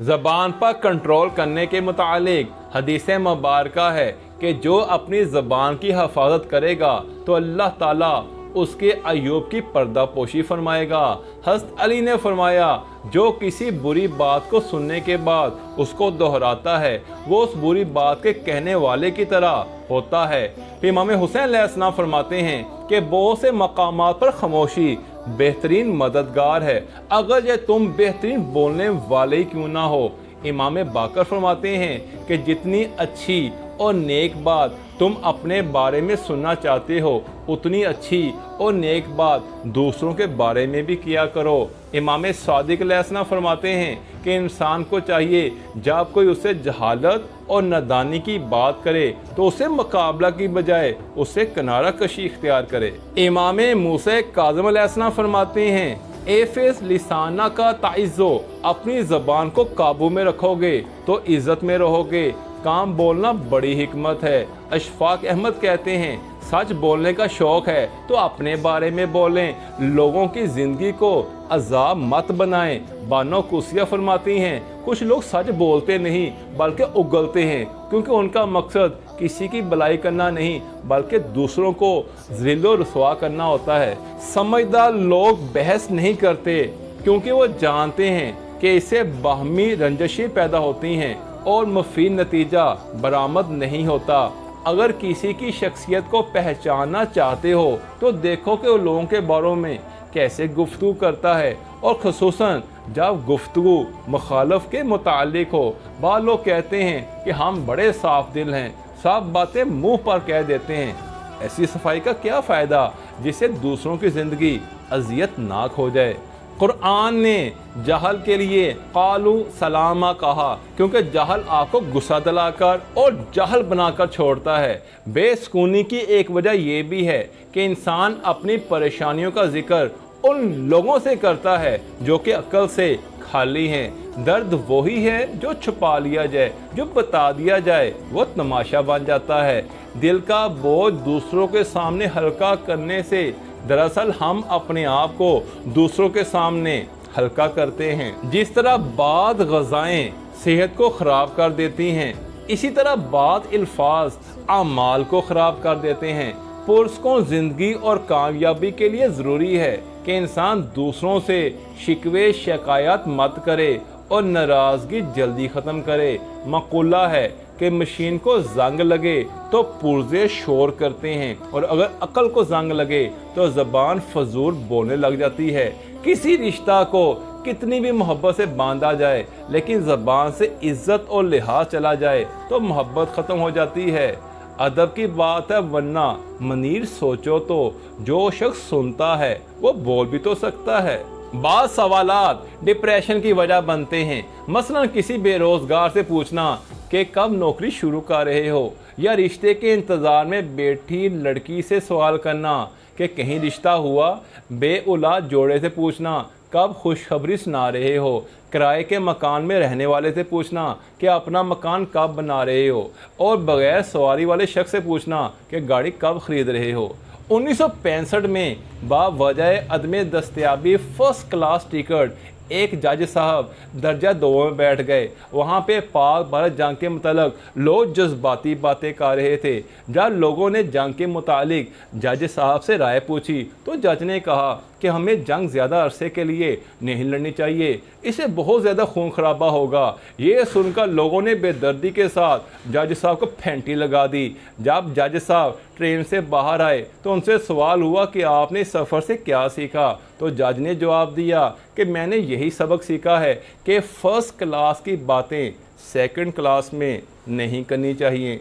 ज़बान पर कंट्रोल करने के मुतालिक हदीस मुबारका है कि जो अपनी ज़बान की हिफाजत करेगा तो अल्लाह ताला उसके अय्यूब की पर्दापोशी फरमाएगा। हज़रत अली ने फरमाया, जो किसी बुरी बात को सुनने के बाद उसको दोहराता है वो उस बुरी बात के कहने वाले की तरह होता है। फिर इमाम हुसैन अलैहिस्सलाम फरमाते हैं कि बहुत से मकामात पर खामोशी बेहतरीन मददगार है, अगर ये तुम बेहतरीन बोलने वाले ही क्यों ना हो। इमाम बाकर फरमाते हैं कि जितनी अच्छी और नेक बात तुम अपने बारे में सुनना चाहते हो उतनी अच्छी और नेक बात दूसरों के बारे में भी किया करो। इमाम सादिक अलैहिस्सलाम फरमाते हैं कि इंसान को चाहिए जब कोई उससे जहालत और नादानी की बात करे तो उसे मुकाबला की बजाय उससे किनारा कशी इख्तियार करे। इमाम मूसा काज़िम अलैहिस्सलाम फरमाते हैं, एफिस लिसाना का ताइज़ो, अपनी ज़बान को काबू में रखोगे तो इज़्ज़त में रहोगे। काम बोलना बड़ी हिकमत है। अशफाक अहमद कहते हैं, सच बोलने का शौक़ है तो अपने बारे में बोलें, लोगों की ज़िंदगी को अजाब मत बनाएं। बानो कुसिया फरमाती हैं, कुछ लोग सच बोलते नहीं बल्कि उगलते हैं, क्योंकि उनका मकसद किसी की भलाई करना नहीं बल्कि दूसरों को ज़िल्लो रसवा करना होता है। समझदार लोग बहस नहीं करते क्योंकि वो जानते हैं कि इससे बाहमी रंजशें पैदा होती हैं और मुफीद नतीजा बरामद नहीं होता। अगर किसी की शख्सियत को पहचानना चाहते हो तो देखो कि वो लोगों के बारे में कैसे गुफ्तगू करता है, और ख़ुसूसन जब गुफ्तगू मुखालफ के मुतालिक हो। बाद लोग कहते हैं कि हम बड़े साफ दिल हैं, सब बातें मुंह पर कह देते हैं। ऐसी सफाई का क्या फ़ायदा जिससे दूसरों की ज़िंदगी अजियतनाक हो जाए। कुरान ने जहल के लिए कालू सलामा कहा, क्योंकि जहल आपको गुस्सा दिलाकर और जहल बनाकर छोड़ता है। बेसुकूनी की एक वजह यह भी है कि इंसान अपनी परेशानियों का जिक्र उन लोगों से करता है जो कि अक्ल से खाली हैं। दर्द वही है जो छुपा लिया जाए, जो बता दिया जाए वो तमाशा बन जाता है। दिल का बोझ दूसरों के सामने हल्का करने से दरअसल हम अपने आप को दूसरों के सामने हल्का करते हैं। जिस तरह बाद ग़ज़ाएं सेहत को ख़राब कर देती हैं, इसी तरह बाद अल्फाज आमाल को ख़राब कर देते हैं। पुरस्कों ज़िंदगी और कामयाबी के लिए ज़रूरी है कि इंसान दूसरों से शिकवे शिकायत मत करे और नाराज़गी जल्दी ख़त्म करे। मक़ूला है कि मशीन को जंग लगे तो पुर्जे शोर करते हैं, और अगर अकल को जंग लगे तो ज़बान फजूल बोलने लग जाती है। किसी रिश्ता को कितनी भी मोहब्बत से बांधा जाए लेकिन ज़बान से इज्जत और लिहाज चला जाए तो मोहब्बत ख़त्म हो जाती है। अदब की बात है, वरना मनीर सोचो तो जो शख्स सुनता है वो बोल भी तो सकता है। बाद सवालात डिप्रेशन की वजह बनते हैं। मसलन किसी बेरोज़गार से पूछना कि कब नौकरी शुरू कर रहे हो, या रिश्ते के इंतज़ार में बैठी लड़की से सवाल करना कि कहीं रिश्ता हुआ। बेऔलाद जोड़े से पूछना कब खुशखबरी सुना रहे हो। किराए के मकान में रहने वाले से पूछना कि अपना मकान कब बना रहे हो, और बग़ैर सवारी वाले शख्स से पूछना कि गाड़ी कब ख़रीद रहे हो। 1965 में बावजह अदम दस्तयाबी फर्स्ट क्लास टिकट एक जज साहब दर्जा 2 में बैठ गए। वहाँ पे पाक भारत जंग के मुतालिक लोग जज्बाती बातें कर रहे थे। जब लोगों ने जंग के मुतालिक जज साहब से राय पूछी तो जज ने कहा कि हमें जंग ज़्यादा अरसे के लिए नहीं लड़नी चाहिए, इससे बहुत ज़्यादा खून खराबा होगा। ये सुनकर लोगों ने बेदर्दी के साथ जज साहब को फेंटी लगा दी। जब जज साहब ट्रेन से बाहर आए तो उनसे सवाल हुआ कि आपने सफ़र से क्या सीखा। तो जज ने जवाब दिया कि मैंने यही सबक सीखा है कि फ़र्स्ट क्लास की बातें सेकंड क्लास में नहीं करनी चाहिए।